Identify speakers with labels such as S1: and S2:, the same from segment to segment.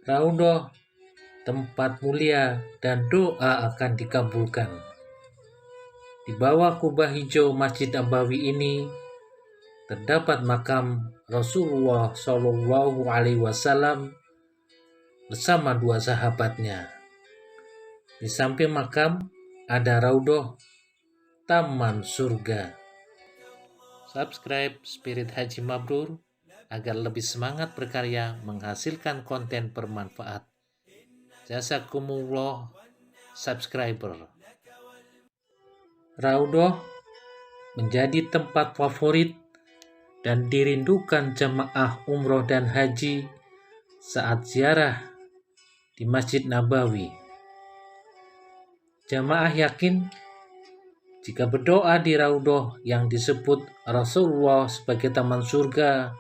S1: Raudhah tempat mulia dan doa akan dikabulkan. Di bawah kubah hijau Masjid Nabawi ini terdapat makam Rasulullah Shallallahu Alaihi Wasallam bersama dua sahabatnya. Di samping makam ada raudhah taman surga. Subscribe Spirit Haji Mabrur agar lebih semangat berkarya menghasilkan konten bermanfaat. Jazakumullah subscriber. Raudhah menjadi tempat favorit dan dirindukan jamaah umroh dan haji saat ziarah di Masjid Nabawi. Jamaah yakin jika berdoa di raudhah yang disebut Rasulullah sebagai taman surga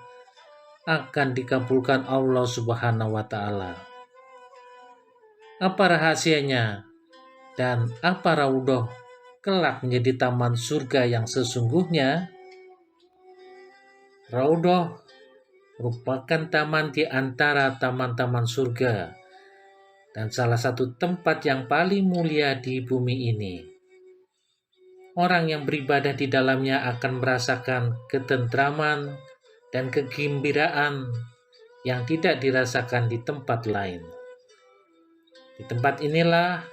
S1: akan dikabulkan Allah Subhanahu wa Ta'ala. Apa rahasianya dan apa raudhah kelak menjadi taman surga yang sesungguhnya? Raudhah merupakan taman di antara taman-taman surga dan salah satu tempat yang paling mulia di bumi ini. Orang yang beribadah di dalamnya akan merasakan ketentraman dan kegembiraan yang tidak dirasakan di tempat lain. Di tempat inilah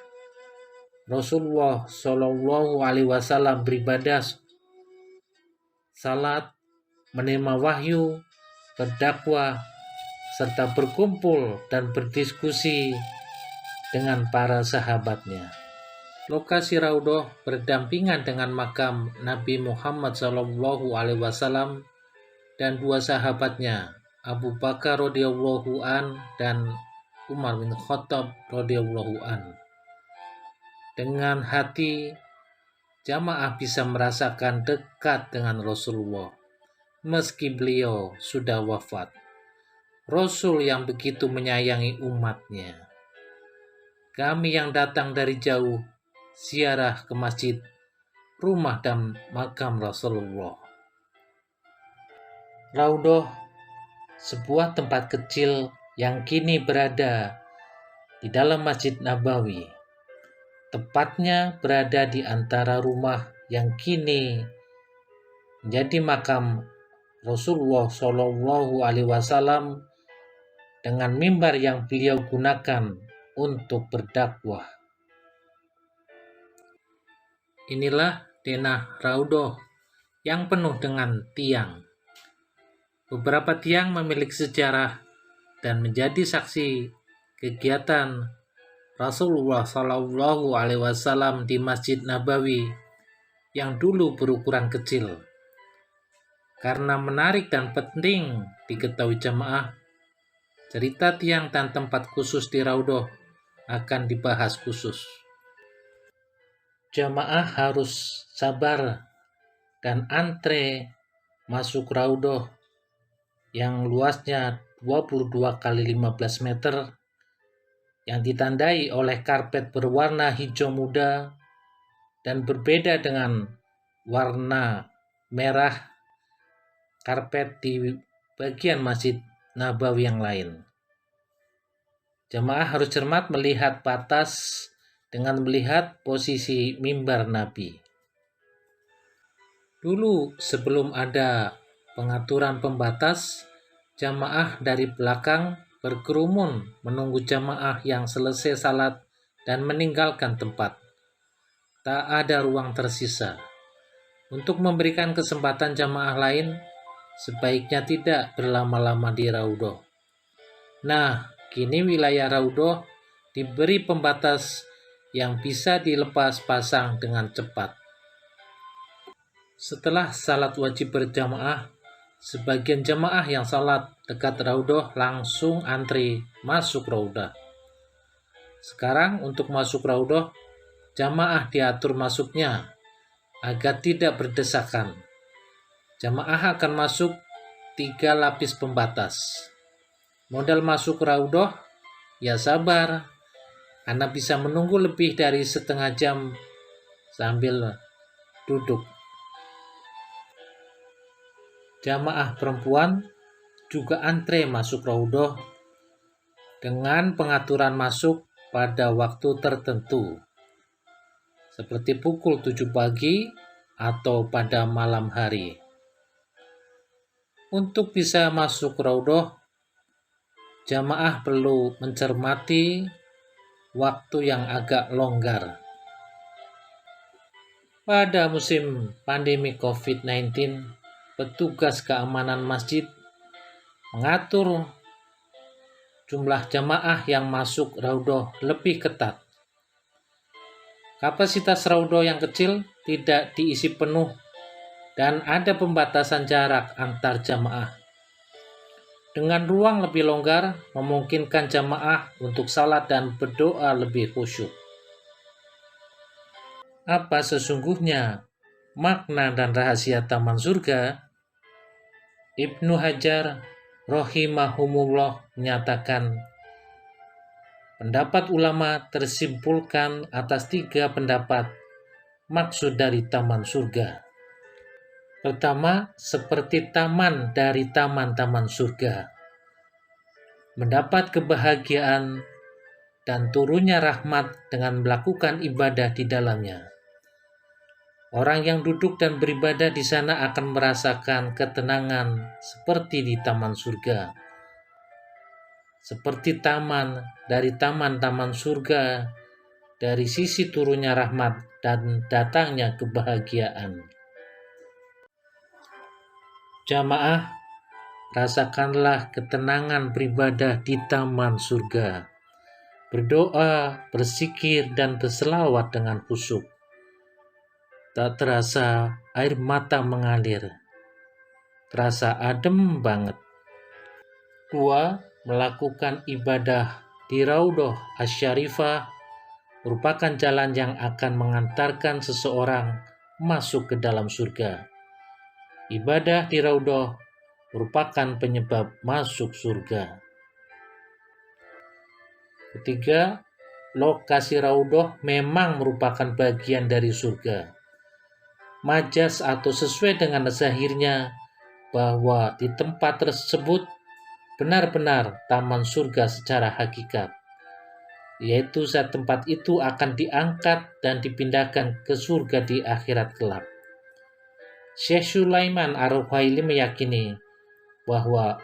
S1: Rasulullah Shallallahu Alaihi Wasallam beribadah, salat, menerima wahyu, berdakwah, serta berkumpul dan berdiskusi dengan para sahabatnya. Lokasi raudhah berdampingan dengan makam Nabi Muhammad SAW dan dua sahabatnya, Abu Bakar radhiyallahu an dan Umar bin Khattab radhiyallahu an. Dengan hati, jamaah bisa merasakan dekat dengan Rasulullah meski beliau sudah wafat. Rasul yang begitu menyayangi umatnya. Kami yang datang dari jauh ziarah ke masjid, rumah dan makam Rasulullah. Raudhah, sebuah tempat kecil yang kini berada di dalam Masjid Nabawi. Tepatnya berada di antara rumah yang kini menjadi makam Rasulullah Shallallahu Alaihi Wasallam dengan mimbar yang beliau gunakan untuk berdakwah. Inilah denah raudhah yang penuh dengan tiang. Beberapa tiang memiliki sejarah dan menjadi saksi kegiatan Rasulullah Shallallahu Alaihi Wasallam di Masjid Nabawi yang dulu berukuran kecil. Karena menarik dan penting diketahui jamaah, cerita tiang dan tempat khusus di raudhah akan dibahas khusus. Jamaah harus sabar dan antre masuk raudhah yang luasnya 22 kali 15 meter yang ditandai oleh karpet berwarna hijau muda dan berbeda dengan warna merah karpet di bagian Masjid Nabawi yang lain. Jamaah harus cermat melihat batas dengan melihat posisi mimbar Nabi. Dulu sebelum ada pengaturan pembatas, jamaah dari belakang berkerumun menunggu jamaah yang selesai salat dan meninggalkan tempat. Tak ada ruang tersisa. Untuk memberikan kesempatan jamaah lain, sebaiknya tidak berlama-lama di raudhah. Nah, kini wilayah raudhah diberi pembatas yang bisa dilepas pasang dengan cepat. Setelah salat wajib berjamaah, sebagian jamaah yang salat dekat raudhah langsung antri masuk raudhah. Sekarang untuk masuk raudhah, jamaah diatur masuknya agar tidak berdesakan. Jamaah akan masuk 3 lapis pembatas. Modal masuk raudhah, ya sabar. Anda bisa menunggu lebih dari setengah jam sambil duduk. Jamaah perempuan juga antre masuk raudhah dengan pengaturan masuk pada waktu tertentu, seperti pukul 7 pagi atau pada malam hari. Untuk bisa masuk raudhah, jamaah perlu mencermati waktu yang agak longgar. Pada musim pandemi COVID-19, petugas keamanan masjid mengatur jumlah jamaah yang masuk raudhah lebih ketat. Kapasitas raudhah yang kecil tidak diisi penuh dan ada pembatasan jarak antar jamaah. Dengan ruang lebih longgar, memungkinkan jamaah untuk salat dan berdoa lebih khusyuk. Apa sesungguhnya makna dan rahasia taman surga? Ibnu Hajar rahimahumullah menyatakan, pendapat ulama tersimpulkan atas 3 pendapat maksud dari taman surga. Pertama, seperti taman dari taman-taman surga, mendapat kebahagiaan dan turunnya rahmat dengan melakukan ibadah di dalamnya. Orang yang duduk dan beribadah di sana akan merasakan ketenangan seperti di taman surga. Seperti taman dari taman-taman surga, dari sisi turunnya rahmat dan datangnya kebahagiaan. Jamaah, rasakanlah ketenangan beribadah di taman surga. Berdoa, berzikir, dan berselawat dengan khusyuk. Tak terasa air mata mengalir. Terasa adem banget. 2. Melakukan ibadah di Raudhah Asy-Syarifah merupakan jalan yang akan mengantarkan seseorang masuk ke dalam surga. Ibadah di Raudhah merupakan penyebab masuk surga. Ketiga, lokasi Raudhah memang merupakan bagian dari surga. Majas atau sesuai dengan zahirnya bahwa di tempat tersebut benar-benar taman surga secara hakikat, yaitu saat tempat itu akan diangkat dan dipindahkan ke surga di akhirat kelak. Syekh Sulaiman Ar-Ruhaili meyakini bahwa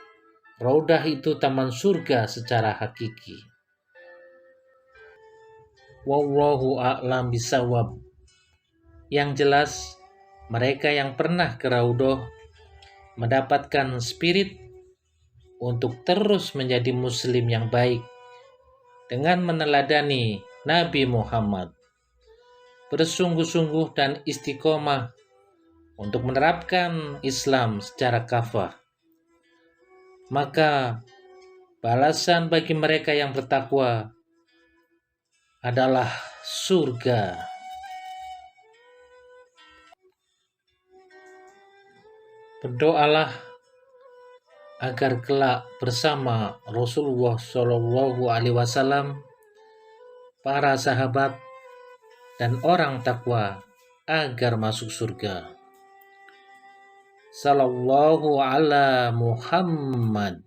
S1: raudhah itu taman surga secara hakiki. Wallahu a'lam bishawab. Yang jelas, mereka yang pernah ke raudhah mendapatkan spirit untuk terus menjadi muslim yang baik dengan meneladani Nabi Muhammad, bersungguh-sungguh dan istiqomah untuk menerapkan Islam secara kafah. Maka balasan bagi mereka yang bertakwa adalah surga. Berdoalah agar kelak bersama Rasulullah SAW, para sahabat, dan orang takwa agar masuk surga. Sallallahu ala Muhammad.